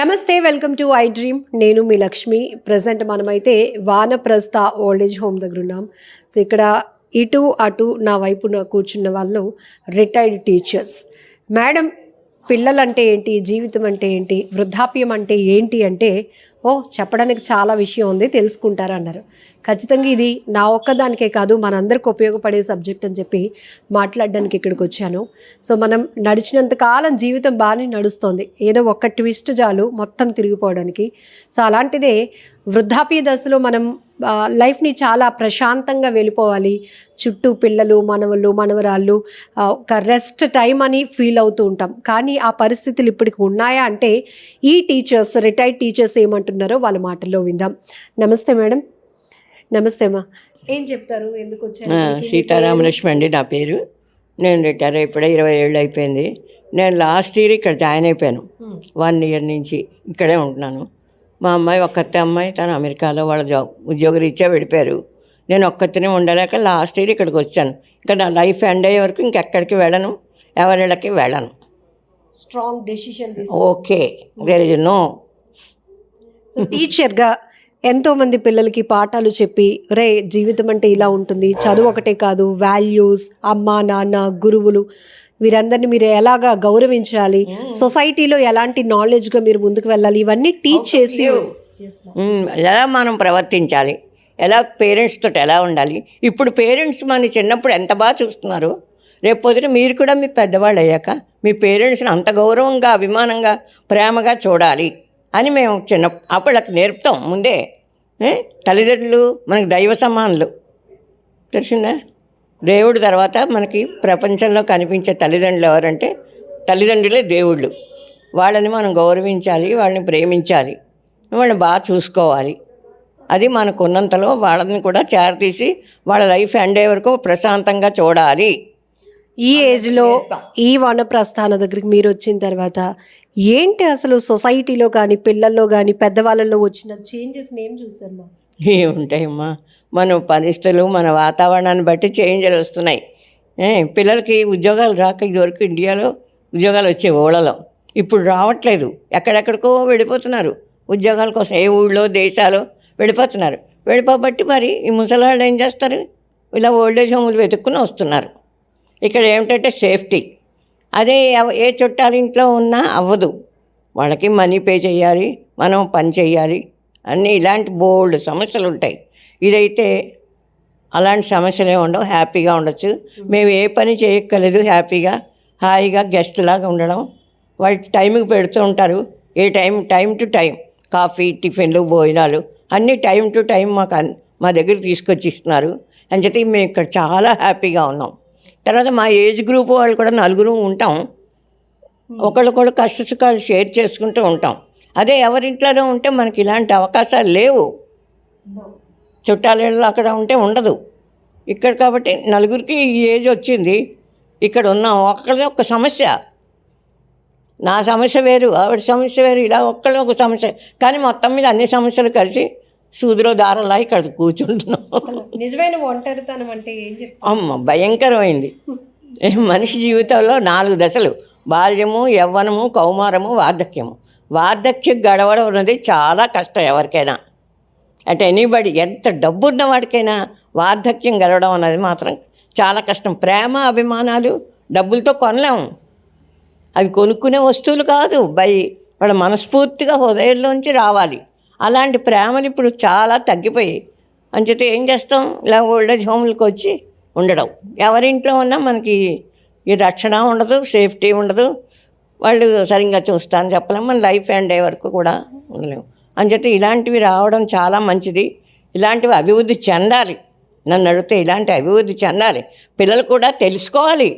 నమస్తే, welcome to I dream. నేను మీ Lakshmi. Present మనమైతే వానప్రస్థ ఓల్డ్ ఏజ్ హోమ్ దగ్గర ఉన్నాం. సో ఇక్కడ ఇటు అటు నా వైపున కూర్చున్న వాళ్ళు రిటైర్డ్ టీచర్స్. మేడం, పిల్లలంటే ఏంటి, జీవితం అంటే ఏంటి, వృద్ధాప్యం అంటే ఏంటి అంటే చెప్పడానికి చాలా విషయం ఉంది, తెలుసుకుంటారు అన్నారు. ఖచ్చితంగా ఇది నా ఒక్కదానికే కాదు, మనందరికి ఉపయోగపడే సబ్జెక్ట్ అని చెప్పి మాట్లాడడానికి ఇక్కడికి వచ్చాను. సో మనం నడిచినంత కాలం జీవితం బాగానే నడుస్తుంది, ఏదో ఒక్క ట్విస్ట్ చాలు మొత్తం తిరిగిపోవడానికి. సో అలాంటిదే వృద్ధాప్య దశలో మనం లైఫ్ని చాలా ప్రశాంతంగా వెళ్ళిపోవాలి. చుట్టూ పిల్లలు, మనవళ్ళు, మనవరాళ్ళు, ఒక రెస్ట్ టైం అని ఫీల్ అవుతూ ఉంటాం. కానీ ఆ పరిస్థితులు ఇప్పటికి ఉన్నాయా అంటే ఈ టీచర్స్, రిటైర్డ్ టీచర్స్ ఏమంటున్నారో వాళ్ళ మాటల్లో విందాం. నమస్తే మేడం. నమస్తే అమ్మా. ఏం చెప్తారు, ఎందుకు వచ్చారు? సీతారామలక్ష్మి అండి నా పేరు. నేను రిటైర్ అయిపోయి 20 ఏళ్ళు అయిపోయింది. నేను లాస్ట్ ఇయర్ ఇక్కడ జాయిన్ అయిపోయాను. 1 ఇయర్ నుంచి ఇక్కడే ఉంటున్నాను. మా అమ్మాయి ఒక్కతే అమ్మాయి, తను అమెరికాలో వాళ్ళ ఉద్యోగరీత్యా వెళ్ళిపోయారు. నేను ఒక్కతినే ఉండలేక లాస్ట్ ఇయర్ ఇక్కడికి వచ్చాను. ఇక్కడ నా లైఫ్ ఎండ్ అయ్యే వరకు ఇంకెక్కడికి వెళ్ళను, ఎవరిళ్ళకి వెళ్ళను. Strong decision. Okay, there is no. So టీచర్గా ఎంతోమంది పిల్లలకి పాఠాలు చెప్పి, రే జీవితం అంటే ఇలా ఉంటుంది, చదువు ఒకటే కాదు, వాల్యూస్, అమ్మ నాన్న, గురువులు, వీరందరినీ మీరు ఎలాగా గౌరవించాలి, సొసైటీలో ఎలాంటి నాలెడ్జ్గా మీరు ముందుకు వెళ్ళాలి, ఇవన్నీ టీచ్ చేసి ఎలా మనం ప్రవర్తించాలి, ఎలా పేరెంట్స్ తోటి ఎలా ఉండాలి. ఇప్పుడు పేరెంట్స్ మన చిన్నప్పుడు ఎంత బాగా చూస్తున్నారు, రేపు పొద్దున మీరు కూడా మీ పెద్దవాళ్ళు అయ్యాక మీ పేరెంట్స్ని అంత గౌరవంగా, అభిమానంగా, ప్రేమగా చూడాలి అని మేము అప్పుడు నేర్పుతాం ముందే. తల్లిదండ్రులు మనకి దైవ సమానులు, తెలిసిందా? దేవుడు తర్వాత మనకి ప్రపంచంలో కనిపించే తల్లిదండ్రులు ఎవరంటే తల్లిదండ్రులే దేవుళ్ళు. వాళ్ళని మనం గౌరవించాలి, వాళ్ళని ప్రేమించాలి, వాళ్ళని బాగా చూసుకోవాలి. అది మనకున్నంతలో వాళ్ళని కూడా చేరతీసి వాళ్ళ లైఫ్ ఎండ్ అయ్యే వరకు ప్రశాంతంగా చూడాలి. ఈ ఏజ్లో ఈ వానప్రస్థాన దగ్గరికి మీరు వచ్చిన తర్వాత ఏంటి అసలు సొసైటీలో కానీ, పిల్లల్లో కానీ, పెద్దవాళ్ళలో వచ్చిన చేంజెస్ని ఏం చూసారు? ఏముంటాయమ్మా, మన పరిస్థితులు, మన వాతావరణాన్ని బట్టి చేంజ్లు వస్తున్నాయి. పిల్లలకి ఉద్యోగాలు రాక ఇదివరకు ఇండియాలో ఉద్యోగాలు వచ్చే ఊళ్ళలో ఇప్పుడు రావట్లేదు, ఎక్కడెక్కడికో వెళ్ళిపోతున్నారు ఉద్యోగాల కోసం. ఏ ఊళ్ళో, దేశాలు వెళ్ళిపోతున్నారు. వెళ్ళిపోబట్టి మరి ఈ ముసలాళ్ళు ఏం చేస్తారు, ఇలా ఓల్డేజ్ హోములు వెతుక్కుని వస్తున్నారు. ఇక్కడ ఏమిటంటే సేఫ్టీ, అదే ఏ చుట్టాల ఇంట్లో ఉన్నా అవ్వదు. వాళ్ళకి మనీ పే చేయాలి, మనం పని చేయాలి, అన్నీ ఇలాంటి బోల్డ్ సమస్యలు ఉంటాయి. ఇదైతే అలాంటి సమస్యలే ఉండవు, హ్యాపీగా ఉండొచ్చు. మేము ఏ పని చేయక్కర్లేదు, హ్యాపీగా హాయిగా గెస్ట్ లాగా ఉండడం. వాళ్ళు టైంకి పెడుతూ ఉంటారు, ఏ టైం టు టైం కాఫీ, టిఫిన్లు, భోజనాలు అన్నీ టైం టు టైం మా దగ్గర తీసుకొచ్చి ఇస్తున్నారు. అని చెప్పి మేము ఇక్కడ చాలా హ్యాపీగా ఉన్నాం. తర్వాత మా ఏజ్ గ్రూప్ వాళ్ళు కూడా 4 ఉంటాం. ఒకళ్ళొకళ్ళు కష్ట సుఖాలు షేర్ చేసుకుంటూ ఉంటాం. అదే ఎవరింట్లోనే ఉంటే మనకి ఇలాంటి అవకాశాలు లేవు. చుట్టాలలో అక్కడ ఉంటే ఉండదు. ఇక్కడ కాబట్టి 4కి ఈ ఏజ్ వచ్చింది, ఇక్కడ ఉన్నాం. ఒక్కళ్ళే ఒక సమస్య, నా సమస్య వేరు, ఆవిడ సమస్య వేరు, ఇలా ఒక్కళ్ళే ఒక సమస్య. కానీ మొత్తం మీద అన్ని సమస్యలు కలిసి సూదిలో దారంలా ఇక్కడ కూర్చుంటున్నాం. నిజమైన ఒంటరితనం అంటే ఏం చెప్తారు? అమ్మ భయంకరమైంది. మనిషి జీవితంలో 4 దశలు: బాల్యము, యవ్వనము, కౌమారము, వార్ధక్యము. వార్ధక్యం గడవడం అన్నది చాలా కష్టం ఎవరికైనా. అంటే ఎనీబడి, ఎంత డబ్బు ఉన్న వాడికైనా వార్ధక్యం గడవడం అన్నది మాత్రం చాలా కష్టం. ప్రేమ, అభిమానాలు డబ్బులతో కొనలేము, అవి కొనుక్కునే వస్తువులు కాదు. వాళ్ళ మనస్ఫూర్తిగా హృదయంలోంచి రావాలి. అలాంటి ప్రేమలు ఇప్పుడు చాలా తగ్గిపోయాయి. అంచేత ఏం చేస్తాం, ఇలా ఓల్డేజ్ హోమ్లకు వచ్చి ఉండడం. ఎవరింట్లో ఉన్నా మనకి ఈ రక్షణ ఉండదు, సేఫ్టీ ఉండదు, వాళ్ళు సరిగ్గా చూస్తారని చెప్పలేము, మన లైఫ్ ఎండ్ అయ్యే వరకు కూడా ఉండలేము. అంచేత ఇలాంటివి రావడం చాలా మంచిది. ఇలాంటివి అభివృద్ధి చెందాలి. నన్ను అడిగితే ఇలాంటి అభివృద్ధి చెందాలి. పిల్లలు కూడా తెలుసుకోవాలి.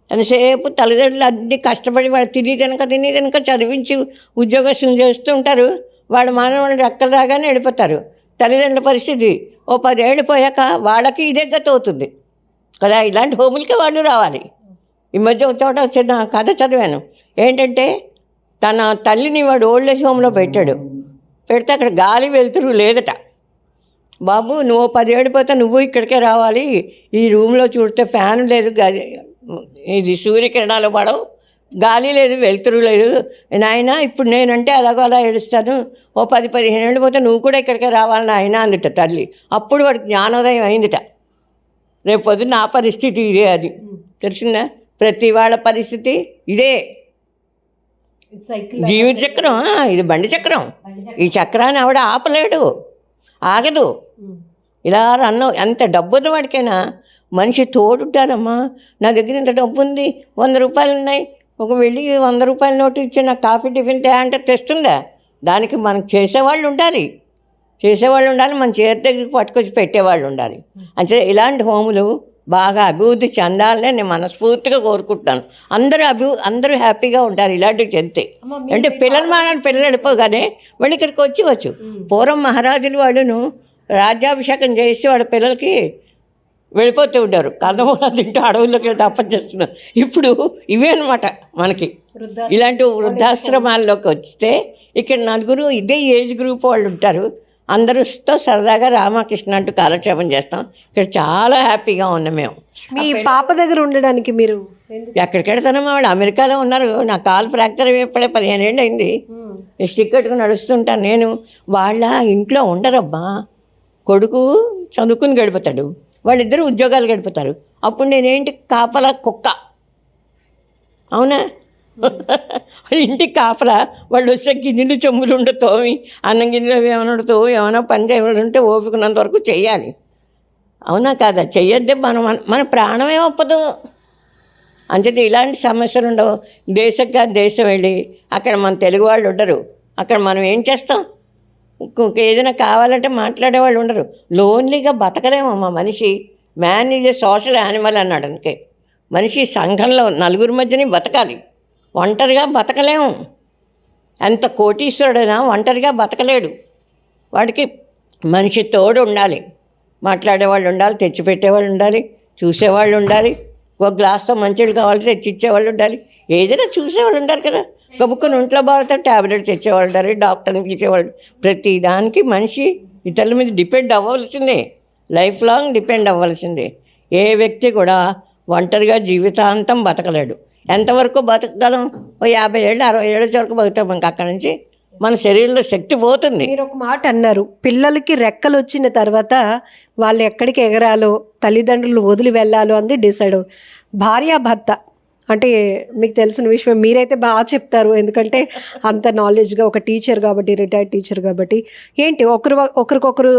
ఎంతసేపు తల్లిదండ్రులు అన్నీ కష్టపడి వాళ్ళు తిని తినక చదివించి ఉద్యోగస్తులు చేస్తూ ఉంటారు. వాళ్ళ మానవులు రెక్కలు రాగానే వెళ్ళిపోతారు. తల్లిదండ్రుల పరిస్థితి 10 ఏళ్ళు పోయాక వాళ్ళకి ఇదే గతి అవుతుంది కదా. ఇలాంటి హోములకి వాళ్ళు రావాలి. ఈ మధ్య ఒక చోట చిన్న కథ చదివాను. ఏంటంటే తన తల్లిని వాడు ఓల్డేజ్ హోమ్లో పెడితే అక్కడ గాలి వెలుతురు లేదట. బాబు, నువ్వు 10 ఏళ్ళు పోతే నువ్వు ఇక్కడికే రావాలి, ఈ రూమ్లో చూడితే ఫ్యాన్ లేదు, ఇది సూర్యకిరణాలు పడవు, గాలి లేదు, వెలుతురు లేదు. నాయన ఇప్పుడు నేనంటే అలాగో అలా ఏడుస్తాను, ఓ 10-15 ఏళ్ళు పోతే నువ్వు కూడా ఇక్కడికే రావాలి నాయన అందుట తల్లి. అప్పుడు వాడికి జ్ఞానోదయం అయిందిట. రేపు పొద్దున్న నా పరిస్థితి ఇదే, అది తెలిసిందా? ప్రతి వాళ్ళ పరిస్థితి ఇదే. జీవిత చక్రం, ఇది బండి చక్రం. ఈ చక్రాన్ని ఆవిడ ఆపలేడు, ఆగదు. ఇలా రన్ను ఎంత డబ్బు ఉన్న వాడికైనా మనిషి తోడుంటారమ్మా. నా దగ్గర ఇంత డబ్బు ఉంది, 100 రూపాయలు ఉన్నాయి, ఒక వెళ్ళి 100 రూపాయల నోటు ఇచ్చి నాకు కాఫీ టిఫిన్ తే అంటే తెస్తుందా? దానికి మనకు చేసేవాళ్ళు ఉండాలి, మన చేతి దగ్గరికి పట్టుకొచ్చి పెట్టేవాళ్ళు ఉండాలి. అంటే ఇలాంటి హోములు బాగా అభివృద్ధి చెందాలని నేను మనస్ఫూర్తిగా కోరుకుంటున్నాను. అందరూ హ్యాపీగా ఉంటారు ఇలాంటివి చెందితే. అంటే పిల్లలు వెళ్ళిపోగానే వాళ్ళు ఇక్కడికి వచ్చి పూర్వం మహారాజులు వాళ్ళను రాజ్యాభిషేకం చేసి వాళ్ళ పిల్లలకి వెళ్ళిపోతూ ఉంటారు. కందమూల తింటూ అడవుల్లోకి తప్పని చేస్తున్నారు. ఇప్పుడు ఇవే అనమాట మనకి. ఇలాంటి వృద్ధాశ్రమాల్లోకి వస్తే ఇక్కడ నలుగురు ఇదే ఏజ్ గ్రూప్ వాళ్ళు ఉంటారు. అందరితో సరదాగా రామకృష్ణ అంటూ కాలక్షేపం చేస్తాం. ఇక్కడ చాలా హ్యాపీగా ఉన్నాం మేము. మీ పాప దగ్గర ఉండడానికి మీరు ఎక్కడికి వెళ్తానమ్మా? వాళ్ళు అమెరికాలో ఉన్నారు. నా కాలు ఫ్రాక్చర్ అయిపోయి 15 ఏళ్ళు అయింది. స్టిక్ కట్టుకుని నడుస్తుంటాను నేను. వాళ్ళ ఇంట్లో ఉండరమ్మా. కొడుకు చదువుకుని గడిపోతాడు, వాళ్ళిద్దరూ ఉద్యోగాలు గడిపోతారు. అప్పుడు నేనేంటి కాపలా కుక్క, అవునా? ఇంటికి కాపలా. వాళ్ళు వస్తే గిన్నెలు చెమ్ములు ఉండే తోమి, అన్నం గిన్నెలు ఏమైనా తోమి, ఏమైనా పని చేయమంటే ఓపికనంత వరకు చెయ్యాలి, అవునా కాదా? చెయ్యొద్దే మన ప్రాణమే ఒప్పదు. అంచేది ఇలాంటి సమస్యలు ఉండవు. దేశం వెళ్ళి అక్కడ మన తెలుగు వాళ్ళు ఉండరు. అక్కడ మనం ఏం చేస్తాం? ఏదైనా కావాలంటే మాట్లాడేవాళ్ళు ఉండరు. లోన్లీగా బతకలేమమ్మా మనిషి. Man is a social animal అన్నాడు. అందుకే మనిషి సంఘంలో నలుగురి మధ్యని బతకాలి, ఒంటరిగా బతకలేము. ఎంత కోటీశ్వరుడైనా ఒంటరిగా బతకలేడు. వాడికి మనిషి తోడు ఉండాలి, మాట్లాడేవాళ్ళు ఉండాలి, తెచ్చిపెట్టేవాళ్ళు ఉండాలి, చూసేవాళ్ళు ఉండాలి. ఒక గ్లాస్తో మంచిళ్ళు కావాలంటే తెచ్చిచ్చేవాళ్ళు ఉండాలి, ఏదైనా చూసేవాళ్ళు ఉండాలి కదా. గబుక్కుని ఒంట్లో బాగుతా ట్యాబ్లెట్ తెచ్చేవాళ్ళు ఉండాలి, డాక్టర్ని పిలిచేవాళ్ళు. ప్రతి దానికి మనిషి ఇతరుల మీద డిపెండ్ అవ్వాల్సిందే, లైఫ్ లాంగ్ డిపెండ్ అవ్వాల్సిందే. ఏ వ్యక్తి కూడా ఒంటరిగా జీవితాంతం బతకలేడు. ఎంతవరకు బతకగలం? ఓ 50 ఏళ్ళు 60 ఏళ్ళ వరకు బతుకుతాం. ఇంక అక్కడి నుంచి మన శరీరంలో శక్తి పోతుంది. మీరు ఒక మాట అన్నారు, పిల్లలకి రెక్కలు వచ్చిన తర్వాత వాళ్ళు ఎక్కడికి ఎగరాలో, తల్లిదండ్రులు వదిలి వెళ్ళాలో అంది డిసైడ్. భార్యాభర్త అంటే మీకు తెలిసిన విషయం, మీరైతే బాగా చెప్తారు, ఎందుకంటే అంత నాలెడ్జ్గా ఒక టీచర్ కాబట్టి, రిటైర్డ్ టీచర్ కాబట్టి. ఏంటి ఒకరికొకరు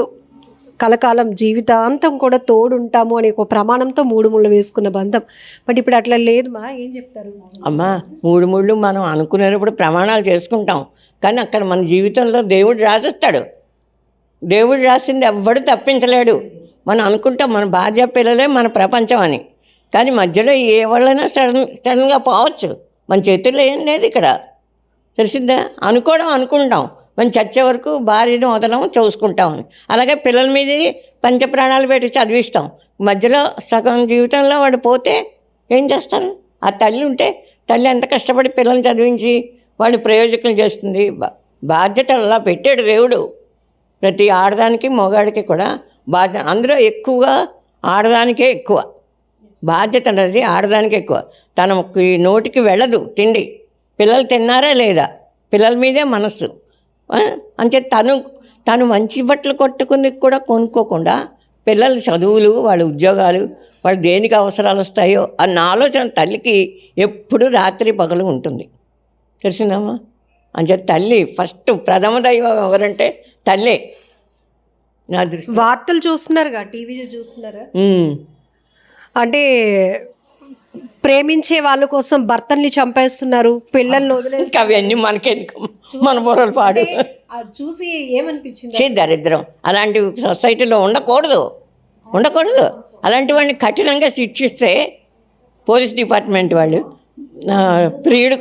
కలకాలం జీవితాంతం కూడా తోడుంటాము అనే ఒక ప్రమాణంతో 3 ముళ్ళు వేసుకున్న బంధం. బట్ ఇప్పుడు అట్లా లేదు మా, ఏం చెప్తారు? అమ్మా 3 ముళ్ళు మనం అనుకునేటప్పుడు ప్రమాణాలు చేసుకుంటాం, కానీ అక్కడ మన జీవితంలో దేవుడు రాసిస్తాడు. దేవుడు రాసింది ఎవ్వడు తప్పించలేడు. మనం అనుకుంటాం మన భార్య పిల్లలే మన ప్రపంచం అని, కానీ మధ్యలో ఏ వాళ్ళైనా సడన్గా పోవచ్చు. మన చేతుల్లో ఏం లేదు ఇక్కడ, తెలిసిందా? అనుకుంటాం మనం చచ్చే వరకు భార్యను వదలం, చూసుకుంటామని. అలాగే పిల్లల మీద పంచప్రాణాలు పెట్టి చదివిస్తాం. మధ్యలో సగం జీవితంలో వాడు పోతే ఏం చేస్తారు? ఆ తల్లి ఉంటే తల్లి ఎంత కష్టపడి పిల్లల్ని చదివించి వాడిని ప్రయోజకులు చేస్తుంది. బాధ్యతలు అలా పెట్టాడు దేవుడు ప్రతి ఆడదానికి మగవాడికి కూడా. బాధ్యత అందులో ఎక్కువగా ఆడదానికే ఎక్కువ బాధ్యత అనేది, ఆడదానికి ఎక్కువ. తనకి నోటికి వెళ్ళదు తిండి, పిల్లలు తిన్నారా లేదా పిల్లల మీదే మనస్సు. అంటే తను మంచి బట్టలు కొట్టుకుని కూడా కొనుక్కోకుండా పిల్లల చదువులు, వాళ్ళ ఉద్యోగాలు, వాళ్ళు దేనికి అవసరాలు వస్తాయో అన్న ఆలోచన తల్లికి ఎప్పుడు రాత్రి పగలు ఉంటుంది, తెలిసిందమ్మా. అంటే తల్లి ఫస్ట్ ప్రథమ దైవం ఎవరంటే తల్లే. నా దృష్టి వార్తలు చూస్తున్నారుగా, టీవీ చూస్తున్నారా? అంటే ప్రేమించే వాళ్ళ కోసం భర్తల్ని చంపేస్తున్నారు, పిల్లల్ని వదిలేసి. అవన్నీ మనకెందుకు, మన బుర్రలు పాడు. చూసి ఏమనిపించింది? దరిద్రం. అలాంటి సొసైటీలో ఉండకూడదు. అలాంటి వాళ్ళని కఠినంగా శిక్షిస్తే పోలీస్ డిపార్ట్మెంట్ వాళ్ళు ప్రియుడి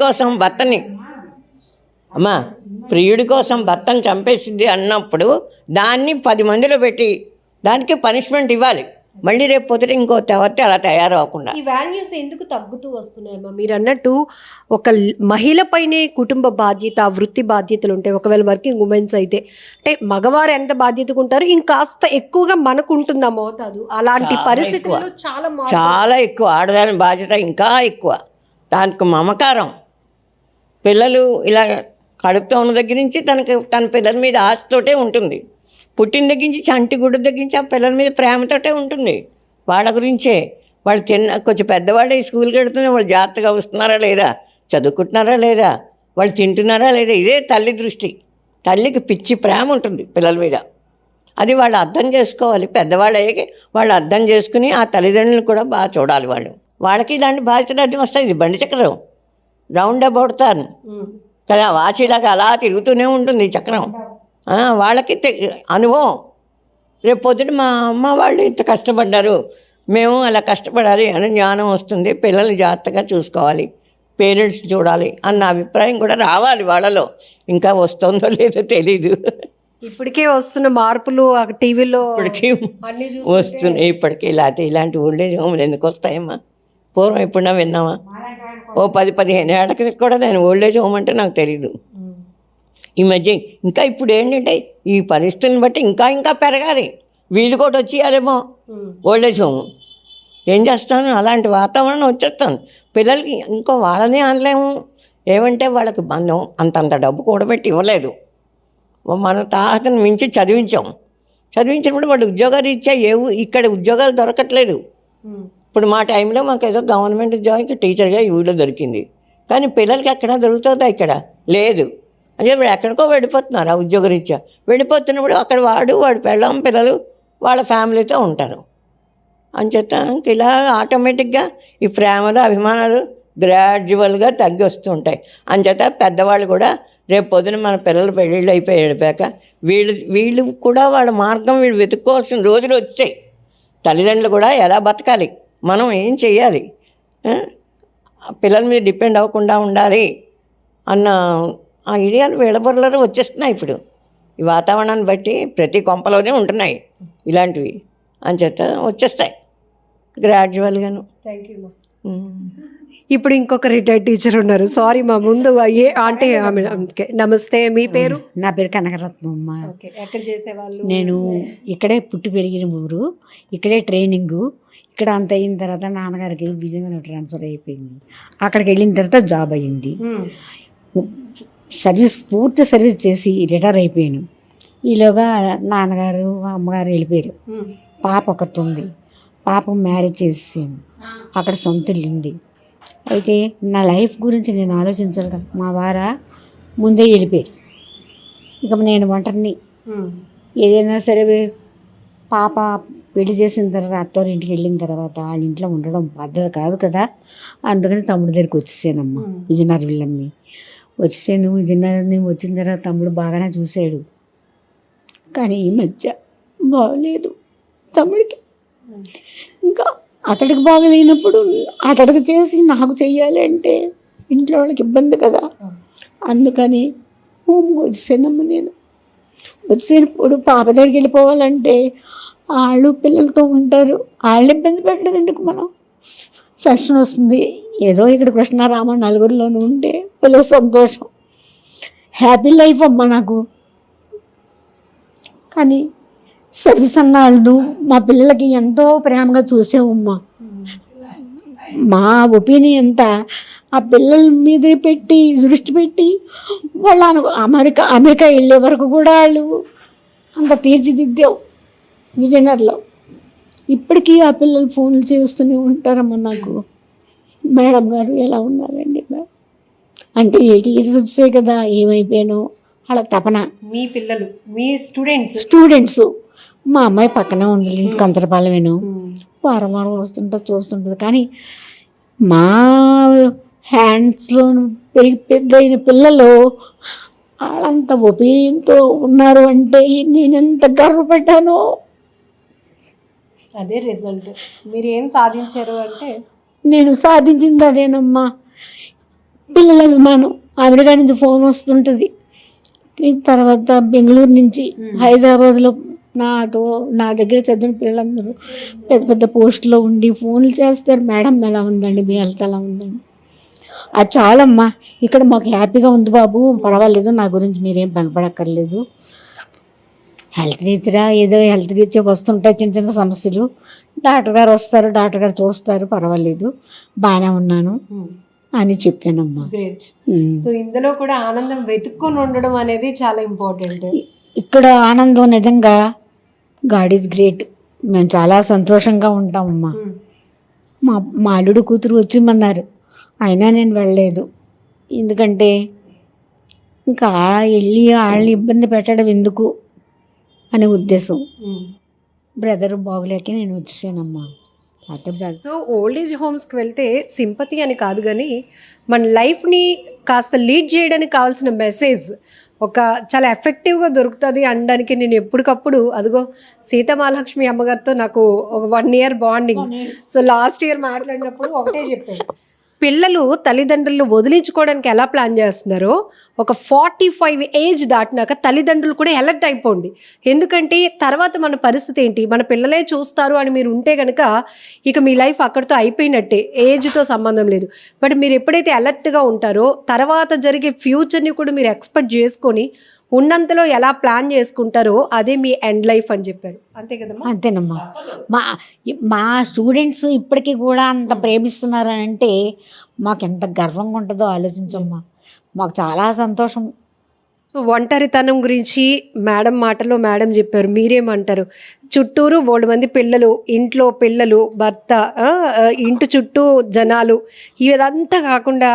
కోసం భర్తని చంపేసింది అన్నప్పుడు దాన్ని 10 మందిలో పెట్టి దానికి పనిష్మెంట్ ఇవ్వాలి. మళ్ళీ రేపు పొద్దుట ఇంకో తెవతే అలా తయారవకుండా. ఈ వాల్యూస్ ఎందుకు తగ్గుతూ వస్తున్నాయమ్మా? మీరు అన్నట్టు ఒక మహిళ పైనే కుటుంబ బాధ్యత, వృత్తి బాధ్యతలు ఉంటాయి. ఒకవేళ వర్కింగ్ ఉమెన్స్ అయితే, అంటే మగవారు ఎంత బాధ్యతగా ఉంటారు, ఇంకాస్త ఎక్కువగా మనకు ఉంటుంది ఆ మోతాదు. అలాంటి పరిస్థితుల్లో చాలా ఎక్కువ ఆడదాని బాధ్యత ఇంకా ఎక్కువ. దానికి మమకారం, పిల్లలు ఇలా కడుపుతో ఉన్న దగ్గర నుంచి తన పిల్లల మీద ఆశతోటే ఉంటుంది. పుట్టిన దగ్గర నుంచి చంటి గుడ్డ దగ్గర నుంచి ఆ పిల్లల మీద ప్రేమతోటే ఉంటుంది. వాళ్ళ గురించే వాళ్ళు కొంచెం పెద్దవాళ్ళే స్కూల్కి వెళ్తున్నా వాళ్ళు జాగ్రత్తగా వస్తున్నారా లేదా, చదువుకుంటున్నారా లేదా, వాళ్ళు తింటున్నారా లేదా, ఇదే తల్లి దృష్టి. తల్లికి పిచ్చి ప్రేమ ఉంటుంది పిల్లల మీద. అది వాళ్ళు అర్థం చేసుకోవాలి. పెద్దవాళ్ళు అయ్యాక వాళ్ళు అర్థం చేసుకుని ఆ తల్లిదండ్రులను కూడా బాగా చూడాలి. వాళ్ళకి ఇలాంటి బాధ్యతలు అడ్డం వస్తాయి. ఇది బండి చక్రం, రౌండ్ అబౌట్ తాను కదా, వాచిలాగా అలా తిరుగుతూనే ఉంటుంది ఈ చక్రం. వాళ్ళకి అనుభవం. రేపు పొద్దున మా అమ్మ వాళ్ళు ఇంత కష్టపడ్డారు, మేము అలా కష్టపడాలి అని జ్ఞానం వస్తుంది. పిల్లల్ని జాగ్రత్తగా చూసుకోవాలి, పేరెంట్స్ చూడాలి అన్న అభిప్రాయం కూడా రావాలి వాళ్ళలో. ఇంకా వస్తుందో లేదో తెలీదు. ఇప్పటికే వస్తున్న మార్పులు టీవీలో ఇప్పటికీ వస్తున్నాయి. ఇప్పటికీ ఇలాంటి ఓల్డేజ్ హోమ్లు ఎందుకు వస్తాయమ్మా? పూర్వం ఎప్పుడన్నా విన్నామా? ఓ 10-15 ఏళ్ళ క్రితం కూడా నేను ఓల్డేజ్ హోమ్ అంటే నాకు తెలీదు. ఈ మధ్య ఇంకా ఇప్పుడు ఏంటంటే ఈ పరిస్థితులను బట్టి ఇంకా పెరగాలి. వీళ్ళు కూడా వచ్చేయాలేమో ఓల్డేజ్ హోమ్. ఏం చేస్తాను, అలాంటి వాతావరణం వచ్చేస్తాను. పిల్లలకి ఇంకో వాళ్ళనే అనలేము. ఏమంటే వాళ్ళకి మనం అంతంత డబ్బు కూడబెట్టి ఇవ్వలేదు. మన తాతను మించి చదివించినప్పుడు వాళ్ళు ఉద్యోగాలు ఇచ్చా ఇక్కడ ఉద్యోగాలు దొరకట్లేదు. ఇప్పుడు మా టైంలో మాకు ఏదో గవర్నమెంట్ ఉద్యోగానికి టీచర్గా ఈ ఊళ్ళో దొరికింది. కానీ పిల్లలకి ఎక్కడ దొరుకుతుందా? ఇక్కడ లేదు. అంటే ఇప్పుడు ఎక్కడికో వెళ్ళిపోతున్నారు ఆ ఉద్యోగరీత్యా. వెళ్ళిపోతున్నప్పుడు అక్కడ వాడి పెళ్ళాం పిల్లలు వాళ్ళ ఫ్యామిలీతో ఉంటారు. అంచేత ఇలా ఆటోమేటిక్గా ఈ ప్రేమలు అభిమానాలు గ్రాడ్యువల్గా తగ్గి వస్తూ ఉంటాయి. అంచేత పెద్దవాళ్ళు కూడా రేపు పొద్దున మన పిల్లలు పెళ్ళిళ్ళు అయిపోయి వెళ్ళిపోయాక వీళ్ళు కూడా వాళ్ళ మార్గం వీళ్ళు వెతుక్కోవాల్సిన రోజులు వచ్చాయి. తల్లిదండ్రులు కూడా ఎలా బతకాలి, మనం ఏం చెయ్యాలి, పిల్లల మీద డిపెండ్ అవ్వకుండా ఉండాలి అన్న ఆ ఐడియాలు వీళ్ళబొరలలో వచ్చేస్తున్నాయి. ఇప్పుడు ఈ వాతావరణాన్ని బట్టి ప్రతి కొంపలోనే ఉంటున్నాయి ఇలాంటివి. అంచేత వచ్చేస్తాయి గ్రాడ్యువల్గాను. Thank you. ఇప్పుడు ఇంకొక రిటైర్డ్ టీచర్ ఉన్నారు. సారీ మా ముందు అంటే నమస్తే, మీ పేరు? నా పేరు కనకరత్నం అమ్మ. ఎక్కడ చేసేవాళ్ళు? నేను ఇక్కడే పుట్టి పెరిగిన ఊరు, ఇక్కడే ట్రైనింగు. ఇక్కడ అంత అయిన తర్వాత నాన్నగారికి విజయనగరం ట్రాన్స్ఫర్ అయిపోయింది. అక్కడికి వెళ్ళిన తర్వాత జాబ్ అయ్యింది. పూర్తి సర్వీస్ చేసి రిటైర్ అయిపోయాను. ఈలోగా నాన్నగారు అమ్మగారు వెళ్ళిపోయారు. పాప ఒకటి ఉంది. పాపకు మ్యారేజ్ చేసేసాను. అక్కడ సొంత ఇల్లు ఉంది. అయితే నా లైఫ్ గురించి నేను ఆలోచించాలి కదా. మా వారు ముందే వెళ్ళిపోయారు. ఇక నేను ఒంటరిని. ఏదైనా సరే పాప పెళ్లి చేసిన తర్వాత అత్తవారి ఇంటికి వెళ్ళిన తర్వాత వాళ్ళ ఇంట్లో ఉండడం పద్ధతి కాదు కదా. అందుకని తమ్ముడి దగ్గరికి వచ్చేసానమ్మ. విజయనగరం వెళ్ళమ్మి వచ్చేసాను. విజయనగరం వచ్చిన తర్వాత తమ్ముడు బాగానే చూశాడు. కానీ ఈ మధ్య బాగలేదు తమ్ముడికి. ఇంకా అతడికి బాగలేనప్పుడు అతడికి చేసి నాకు చెయ్యాలి అంటే ఇంట్లో వాళ్ళకి ఇబ్బంది కదా. అందుకని వచ్చేసానమ్మ. నేను వచ్చేసినప్పుడు పాప దగ్గరికి వెళ్ళిపోవాలంటే వాళ్ళు పిల్లలతో ఉంటారు. వాళ్ళని ఇబ్బంది పెట్టడం ఎందుకు? మనం ఫ్యాషన్ వస్తుంది. ఏదో ఇక్కడ కృష్ణారామ నలుగురిలోనూ ఉంటే పిల్లల సంతోషం, హ్యాపీ లైఫ్ అమ్మ నాకు. కానీ సర్వీస్ అన్నాళ్ళు మా పిల్లలకి ఎంతో ప్రేమగా చూసామమ్మా. మా ఒపీనియన్ అంతా ఆ పిల్లల మీదే పెట్టి దృష్టి పెట్టి వాళ్ళు అమెరికా వెళ్ళే వరకు కూడా వాళ్ళు అంత తీర్చిదిద్దాం విజయనగరంలో. ఇప్పటికీ ఆ పిల్లలు ఫోన్లు చేస్తూనే ఉంటారమ్మా నాకు. మేడం గారు ఎలా ఉన్నారండి అంటే 8 years వచ్చాయి కదా, ఏమైపోయానో వాళ్ళ తపన. మీ పిల్లలు, మీ స్టూడెంట్స్. మా అమ్మాయి పక్కనే ఉంది, కంచరపాలెమేను. వారం వస్తుంటుంది, చూస్తుంటుంది. కానీ మా హ్యాండ్స్లో పెద్ద అయిన పిల్లలు వాళ్ళంత ఒపీనియన్తో ఉన్నారు అంటే నేను ఎంత గర్వపడ్డానో. అదే రిజల్ట్. మీరు ఏం సాధించారు అంటే? నేను సాధించింది అదేనమ్మా, పిల్లల అభిమానం. అమెరికా నుంచి ఫోన్ వస్తుంటుంది. తర్వాత బెంగళూరు నుంచి హైదరాబాద్లో నా దగ్గర చదివిన పిల్లలందరూ పెద్ద పెద్ద పోస్టులో ఉండి ఫోన్లు చేస్తారు. మేడం ఎలా ఉందండి, మీ హెల్త్ ఎలా ఉందండి. అది చాలమ్మా. ఇక్కడ మాకు హ్యాపీగా ఉంది బాబు, పర్వాలేదు, నా గురించి మీరేం భయపడక్కర్లేదు. హెల్త్ రీత్యా వస్తుంటాయి చిన్న చిన్న సమస్యలు. డాక్టర్ గారు వస్తారు, డాక్టర్ గారు చూస్తారు, పర్వాలేదు, బాగానే ఉన్నాను అని చెప్పానమ్మా. గ్రేట్. ఉమ్. సో ఇందులో కూడా ఆనందం వెతుక్కొని ఉండడం అనేది చాలా ఇంపార్టెంట్. ఇక్కడ ఆనందం నిజంగా గాడ్ ఈజ్ గ్రేట్. మేము చాలా సంతోషంగా ఉంటామమ్మా. మా మా అల్లుడు కూతురు వచ్చిమన్నారు, అయినా నేను వెళ్ళలేదు. ఎందుకంటే ఇంకా వెళ్ళి వాళ్ళని ఇబ్బంది పెట్టడం ఎందుకు అనే ఉద్దేశం. బ్రదర్ బాగోలేక నేను వచ్చేసానమ్మా. అయితే బ్రదర్ సో ఓల్డ్ ఏజ్ హోమ్స్కి వెళ్తే సింపతి అని కాదు కానీ మన లైఫ్ని కాస్త లీడ్ చేయడానికి కావాల్సిన మెసేజ్ ఒక చాలా ఎఫెక్టివ్గా దొరుకుతుంది అనడానికి నేను ఎప్పటికప్పుడు అదిగో సీతమహాలక్ష్మి అమ్మగారితో నాకు ఒక 1 year bonding. So last year మాట్లాడినప్పుడు ఒకటే చెప్పాను, పిల్లలు తల్లిదండ్రులు వదిలించుకోవడానికి ఎలా ప్లాన్ చేస్తున్నారో ఒక 45 ఏజ్ దాటినాక తల్లిదండ్రులు కూడా అలర్ట్ అయిపోండి. ఎందుకంటే తర్వాత మన పరిస్థితి ఏంటి, మన పిల్లలే చూస్తారు అని మీరు ఉంటే కనుక ఇక మీ లైఫ్ అక్కడితో అయిపోయినట్టే, ఏజ్తో సంబంధం లేదు. బట్ మీరు ఎప్పుడైతే అలర్ట్గా ఉంటారో తర్వాత జరిగే ఫ్యూచర్ని కూడా మీరు ఎక్స్పెక్ట్ చేసుకొని ఉన్నంతలో ఎలా ప్లాన్ చేసుకుంటారో అదే మీ ఎండ్ లైఫ్ అని చెప్పారు. అంతే కదమ్మా? అంతేనమ్మా. మా మా స్టూడెంట్స్ ఇప్పటికీ కూడా అంత ప్రేమిస్తున్నారని అంటే మాకు ఎంత గర్వంగా ఉంటుందో ఆలోచించమ్మా. మాకు చాలా సంతోషం. సో ఒంటరితనం గురించి మేడం మాటలో మేడం చెప్పారు, మీరేమంటారు? చుట్టూరు 3 మంది పిల్లలు, ఇంట్లో పిల్లలు, భర్త, ఇంటి చుట్టూ జనాలు, ఇదంతా కాకుండా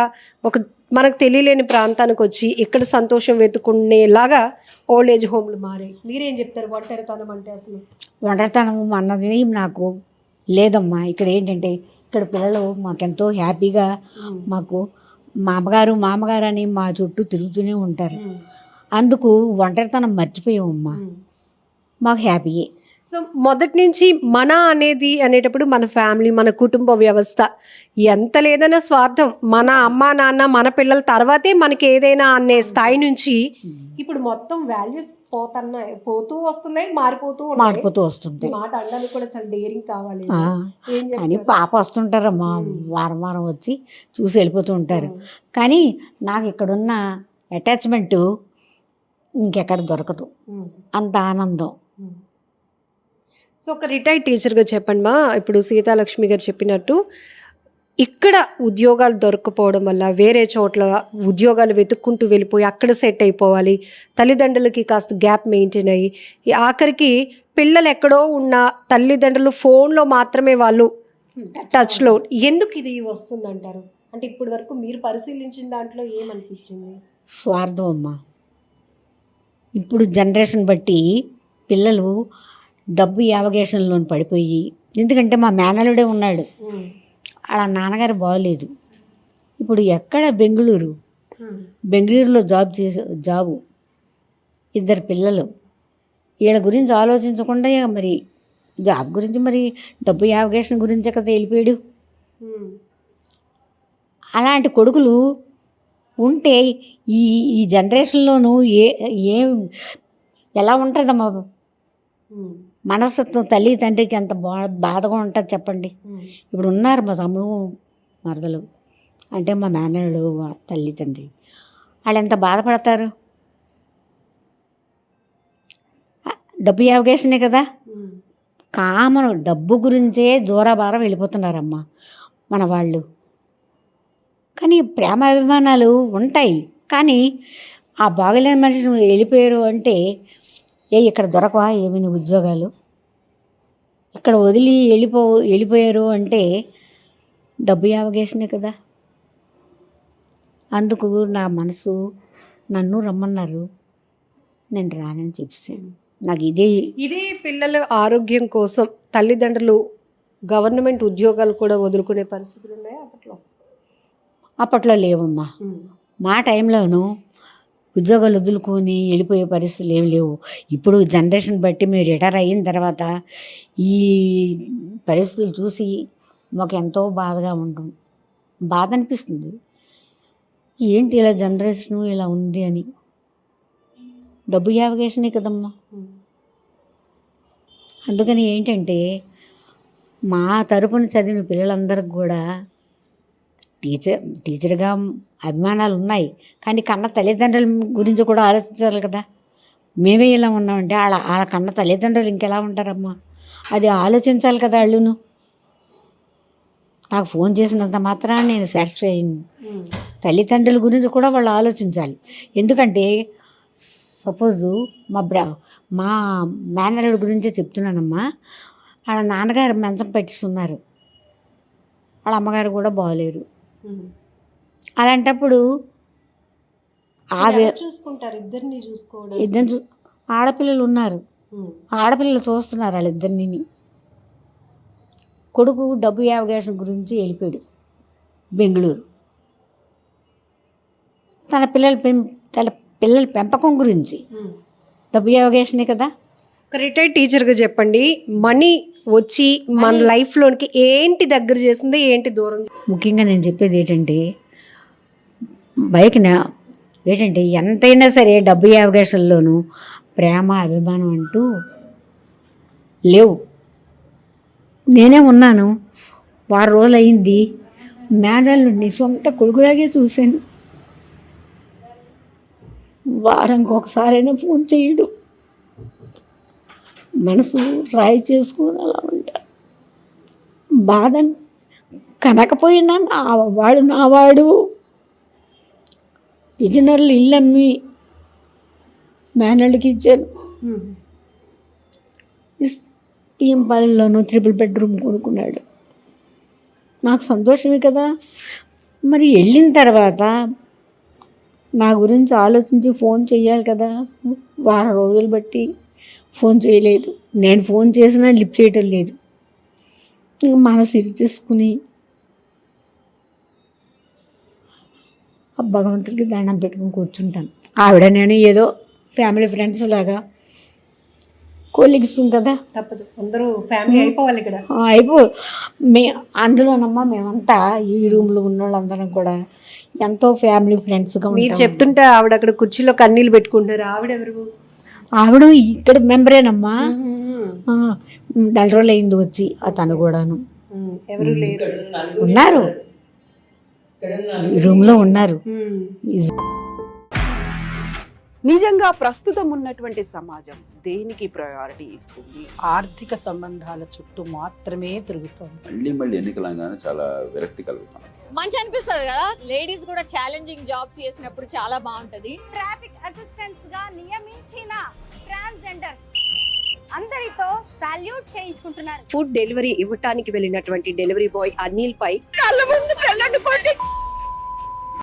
ఒక మనకు తెలియలేని ప్రాంతానికి వచ్చి ఇక్కడ సంతోషం వెతుకునేలాగా ఓల్డ్ ఏజ్ హోమ్లు మారాయి. మీరేం చెప్తారు ఒంటరితనం అంటే? అసలు ఒంటరితనం అన్నది నాకు లేదమ్మా. ఇక్కడ ఏంటంటే ఇక్కడ పిల్లలు మాకెంతో హ్యాపీగా, మాకు మా అమ్మగారు మామగారు అని మా చుట్టూ తిరుగుతూనే ఉంటారు. అందుకు ఒంటరితనం మర్చిపోయామమ్మా. మాకు హ్యాపీయే. సో మొదటి నుంచి మన అనేది అనేటప్పుడు మన ఫ్యామిలీ, మన కుటుంబ వ్యవస్థ, ఎంత లేదన్నా స్వార్థం, మన అమ్మ నాన్న మన పిల్లల తర్వాతే మనకి ఏదైనా అనే స్థాయి నుంచి ఇప్పుడు మొత్తం వాల్యూస్ పోతూ వస్తున్నాయి, మారిపోతూ వస్తుంది. మాట అనడానికి కూడా చాలా డేరింగ్ కావాలి. అని పాప వస్తుంటారమ్మా, వారం వారం వచ్చి చూసి వెళ్ళిపోతూ ఉంటారు. కానీ నాకు ఇక్కడున్న అటాచ్మెంట్ ఇంకెక్కడ దొరకదు, అంత ఆనందం. సో ఒక రిటైర్డ్ టీచర్గా చెప్పండి మా, ఇప్పుడు సీతాలక్ష్మి గారు చెప్పినట్టు ఇక్కడ ఉద్యోగాలు దొరకపోవడం వల్ల వేరే చోట్ల ఉద్యోగాలు వెతుక్కుంటూ వెళ్ళిపోయి అక్కడ సెట్ అయిపోవాలి, తల్లిదండ్రులకి కాస్త గ్యాప్ మెయింటైన్ అయ్యి ఆఖరికి పిల్లలు ఎక్కడో ఉన్న తల్లిదండ్రులు ఫోన్లో మాత్రమే వాళ్ళు టచ్లో, ఎందుకు ఇది వస్తుందంటారు? అంటే ఇప్పటి వరకు మీరు పరిశీలించిన దాంట్లో ఏమనిపించింది? స్వార్థం అమ్మా. ఇప్పుడు జనరేషన్ బట్టి పిల్లలు డబ్బు యావగేషన్లో పడిపోయి, ఎందుకంటే మా మేనలుడే ఉన్నాడు, అలా నాన్నగారు బాగోలేదు. ఇప్పుడు ఎక్కడ బెంగళూరులో జాబు 2 పిల్లలు, వీళ్ళ గురించి ఆలోచించకుండా మరి జాబ్ గురించి, మరి డబ్బు యావగేషన్ గురించి కదా వెళ్ళిపోయాడు. అలాంటి కొడుకులు ఉంటే ఈ జనరేషన్లోనూ ఎలా ఉంటుందమ్మా మనస్తత్వం? తల్లి తండ్రికి ఎంత బాధగా ఉంటుంది చెప్పండి. ఇప్పుడు ఉన్నారు మా తమ్ముడు మరదలు, అంటే మా మేనల్లుడు తల్లి తండ్రి, వాళ్ళు ఎంత బాధపడతారు. డబ్బు యావగేషనే కదా, కామను డబ్బు గురించే దూరభారం వెళ్ళిపోతున్నారమ్మా మన వాళ్ళు. కానీ ప్రేమ అభిమానాలు ఉంటాయి, కానీ ఆ బాగలేని మనిషి వెళ్ళిపోయారు అంటే ఇక్కడ దొరకవా ఏమైనా ఉద్యోగాలు? ఇక్కడ వదిలి వెళ్ళిపోయారు అంటే డబ్బు యావగేషనే కదా. అందుకు నా మనసు నన్ను రమ్మన్నారు, నేను రానని చెప్పాను. నాకు ఇదే పిల్లల ఆరోగ్యం కోసం తల్లిదండ్రులు గవర్నమెంట్ ఉద్యోగాలు కూడా వదులుకునే పరిస్థితులు ఉన్నాయి అప్పట్లో లేవమ్మా. మా టైంలోనూ ఉద్యోగాలు వదులుకొని వెళ్ళిపోయే పరిస్థితులు ఏమి లేవు. ఇప్పుడు జనరేషన్ బట్టి మేము రిటైర్ అయిన తర్వాత ఈ పరిస్థితులు చూసి మాకు ఎంతో బాధగా ఉంటుంది, బాధ అనిపిస్తుంది. ఏంటి ఇలా జనరేషన్ ఇలా ఉంది అని. డబ్బు యావగేషనే కదమ్మా. అందుకని ఏంటంటే మా తరపున చదివిన పిల్లలందరికి కూడా టీచర్గా అభిమానాలు ఉన్నాయి, కానీ కన్న తల్లిదండ్రుల గురించి కూడా ఆలోచించాలి కదా. మేమే ఇలా ఉన్నామంటే వాళ్ళ కన్న తల్లిదండ్రులు ఇంకెలా ఉంటారమ్మా, అది ఆలోచించాలి కదా వాళ్ళును. నాకు ఫోన్ చేసినంత మాత్రాన నేను సాటిస్ఫై అయింది. తల్లిదండ్రుల గురించి కూడా వాళ్ళు ఆలోచించాలి. ఎందుకంటే సపోజు మా మేనల్లుడి గురించే చెప్తున్నానమ్మా. వాళ్ళ నాన్నగారు మంచం పెట్టిస్తున్నారు, వాళ్ళ అమ్మగారు కూడా బాగలేరు. అలాంటప్పుడు చూసుకుంటారు, ఇద్దరిని చూసుకోవడం. ఇద్దరు ఆడపిల్లలు ఉన్నారు, ఆడపిల్లలు చూస్తున్నారు వాళ్ళిద్దరిని. కొడుకు డబ్బు యావగేషన్ గురించి వెళ్ళిపోయాడు బెంగళూరు. తన పిల్లల పెంపకం గురించి డబ్బు యావగేషనే కదా. ఒక రిటైర్డ్ టీచర్గా చెప్పండి, మనీ వచ్చి మన లైఫ్లోనికి ఏంటి దగ్గర చేసింది, ఏంటి దూరం? ముఖ్యంగా నేను చెప్పేది ఏంటంటే ఏంటంటే ఎంతైనా సరే డబ్బు యావగేషన్లోనూ ప్రేమ అభిమానం అంటూ లేవు. నేనే ఉన్నాను, వారం రోజులు అయింది, మేనల్లుడిని సొంత కొడుకులాగే చూశాను. వారానికి ఒకసారైనా ఫోన్ చేయడు, మనసు రాయి చేసుకుని అలా ఉంటా. బాధ కనకపోయినా నావాడు విజయనగరంలో ఇల్లు అమ్మి మేనల్లుడికి ఇచ్చాను. పల్లెల్లోనూ 3 బెడ్రూమ్ కొనుక్కున్నాడు. నాకు సంతోషమే కదా. మరి వెళ్ళిన తర్వాత నా గురించి ఆలోచించి ఫోన్ చేయాలి కదా. వారం రోజులు బట్టి ఫోన్ చేయలేదు. నేను ఫోన్ చేసినా లిఫ్ట్ చేయటం లేదు. మనసు ఇరిచేసుకుని భగవంతుడికి దండం పెట్టుకుని కూర్చుంటాను. ఆవిడ నేను ఏదో ఫ్యామిలీ ఫ్రెండ్స్ లాగా, కొలీగ్స్ కదా, తప్పదు, అందరూ ఫ్యామిలీ అయిపోవాలి ఇక్కడ. అందులోనమ్మా మేమంతా ఈ రూమ్లో ఉన్న వాళ్ళందరం కూడా ఎంతో ఫ్యామిలీ ఫ్రెండ్స్గా మీరు చెప్తుంటే ఆవిడ అక్కడ కుర్చీలో కన్నీళ్ళు పెట్టుకుంటారు. ఆవిడెవరు? ఆవిడ ఇక్కడ మెంబరేనమ్మా. 4 రోజులు అయింది వచ్చి. తను కూడాను ఎవరు లేరు, ఉన్నారు, రూమ్లో ఉన్నారు. నిజంగా ప్రస్తుతం ఉన్నటువంటి సమాజం దేనికి ప్రయారిటీ ఇస్తుంది? ఆర్థిక సంబంధాల చుట్టూ మాత్రమే తిరుగుతోంది. మళ్ళీ ఎన్నికలంగానే చాలా విరక్తి కలుగుతాం. మంచి అనిపిస్తుంది కదా, లేడీస్ కూడా ఛాలెంజింగ్ జాబ్స్ చేసినప్పుడు చాలా బాగుంటది. ట్రాఫిక్ అసిస్టెంట్స్ గా నియమించిన ట్రాన్స్జెండర్స్ అందరితో సాల్యూట్ చేయించుకుంటున్నారు. ఫుడ్ డెలివరీ ఇవ్వటానికి వెళ్ళినటువంటి డెలివరీ బాయ్ అనిల్ పై కళ్ళ ముందు పెళ్ళండి